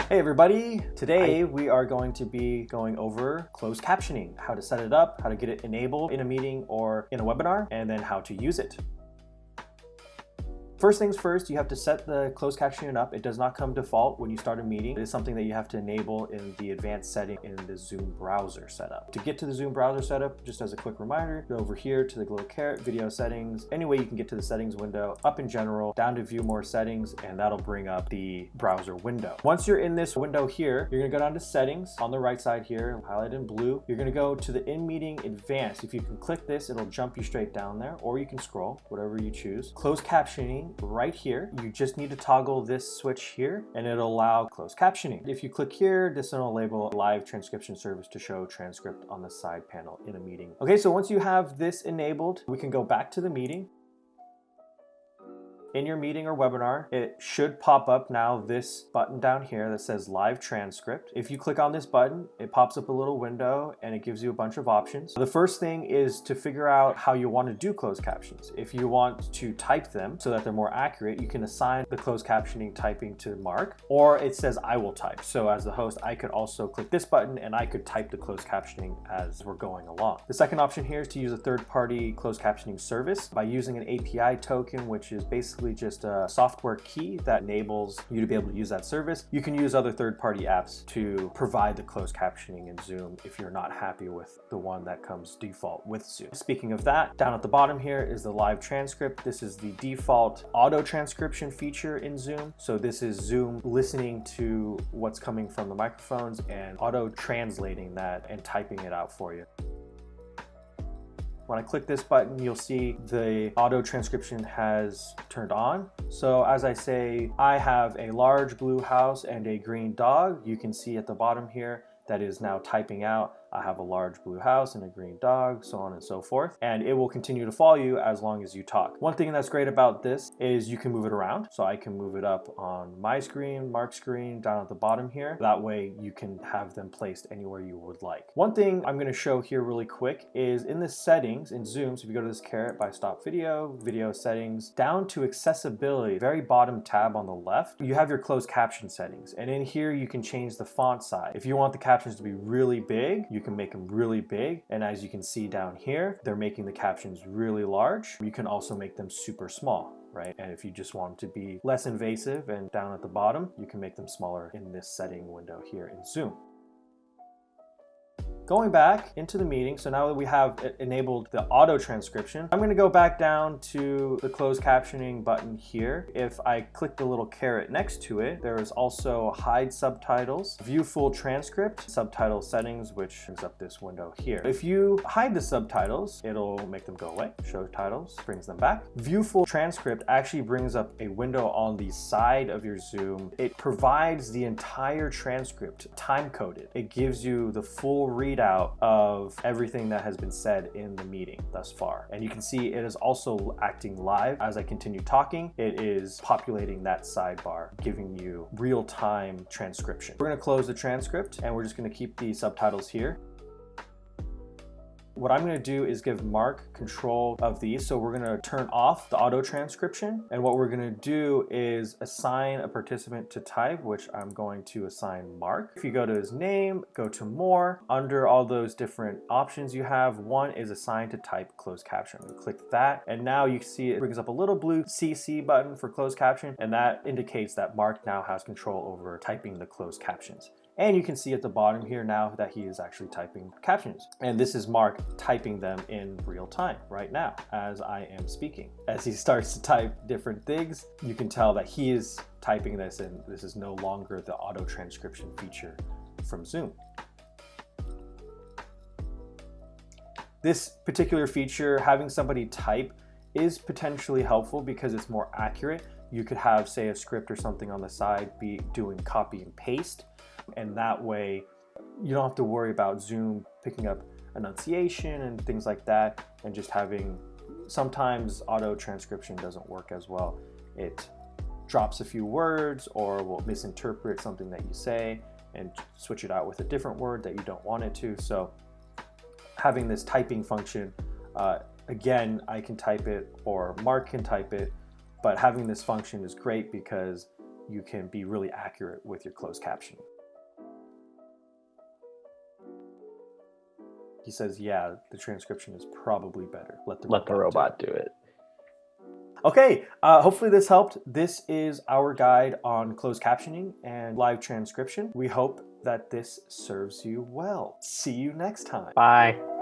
Hey everybody! Today we are going to be going over closed captioning, how to set it up, how to get it enabled in a meeting or in a webinar, and then how to use it. First things first, you have to set the closed captioning up. It does not come default when you start a meeting. It is something that you have to enable in the advanced setting in the Zoom browser setup. To get to the Zoom browser setup, just as a quick reminder, go over here to the little caret, video settings. Any way you can get to the settings window, up in general, down to view more settings, and that'll bring up the browser window. Once you're in this window here, you're gonna go down to settings on the right side here, highlighted in blue. You're gonna go to the in-meeting advanced. If you can click this, it'll jump you straight down there, or you can scroll, whatever you choose. Closed captioning right here. You just need to toggle this switch here and it'll allow closed captioning. If you click here, this will enable live transcription service to show transcript on the side panel in a meeting. Okay, so once you have this enabled, we can go back to the meeting. In your meeting or webinar, it should pop up now this button down here that says live transcript. If you click on this button, it pops up a little window and it gives you a bunch of options. The first thing is to figure out how you want to do closed captions. If you want to type them so that they're more accurate, you can assign the closed captioning typing to Mark, or it says I will type. So as the host, I could also click this button and I could type the closed captioning as we're going along. The second option here is to use a third-party closed captioning service by using an API token, which is basically just a software key that enables you to be able to use that service. You can use other third-party apps to provide the closed captioning in Zoom if you're not happy with the one that comes default with Zoom. Speaking of that, down at the bottom here is the live transcript. This is the default auto transcription feature in Zoom. So this is Zoom listening to what's coming from the microphones and auto translating that and typing it out for you. When I click this button, you'll see the auto transcription has turned on. So as I say, I have a large blue house and a green dog. You can see at the bottom here that is now typing out, I have a large blue house and a green dog, so on and so forth. And it will continue to follow you as long as you talk. One thing that's great about this is you can move it around. So I can move it up on my screen, Mark's screen, down at the bottom here. That way you can have them placed anywhere you would like. One thing I'm gonna show here really quick is in the settings in Zoom, so if you go to this caret by stop video, video settings, down to accessibility, very bottom tab on the left, you have your closed caption settings. And in here you can change the font size. If you want the captions to be really big, you can make them really big. And as you can see down here, they're making the captions really large. You can also make them super small, right? And if you just want them to be less invasive and down at the bottom, you can make them smaller in this setting window here in Zoom. Going back into the meeting, so now that we have enabled the auto transcription, I'm gonna go back down to the closed captioning button here. If I click the little caret next to it, there is also hide subtitles, view full transcript, subtitle settings, which brings up this window here. If you hide the subtitles, it'll make them go away. Show titles brings them back. View full transcript actually brings up a window on the side of your Zoom. It provides the entire transcript time coded. It gives you the full readout of everything that has been said in the meeting thus far. And you can see it is also acting live. As I continue talking, it is populating that sidebar, giving you real-time transcription. We're gonna close the transcript and we're just gonna keep the subtitles here. What I'm gonna do is give Mark control of these. So we're gonna turn off the auto transcription. And what we're gonna do is assign a participant to type, which I'm going to assign Mark. If you go to his name, go to more, under all those different options you have, one is assigned to type closed caption. Click that, and now you see it brings up a little blue CC button for closed caption, and that indicates that Mark now has control over typing the closed captions. And you can see at the bottom here now that he is actually typing captions. And this is Mark typing them in real time right now as I am speaking. As he starts to type different things, you can tell that he is typing this and this is no longer the auto transcription feature from Zoom. This particular feature, having somebody type, is potentially helpful because it's more accurate. You could have, say, a script or something on the side be doing copy and paste. And that way you don't have to worry about Zoom picking up enunciation and things like that, and just having, sometimes auto transcription doesn't work as well. It drops a few words or will misinterpret something that you say and switch it out with a different word that you don't want it to. So having this typing function, again, I can type it or Mark can type it, but having this function is great because you can be really accurate with your closed captioning. He says, yeah, the transcription is probably better. Let the robot do it. Okay, hopefully this helped. This is our guide on closed captioning and live transcription. We hope that this serves you well. See you next time. Bye.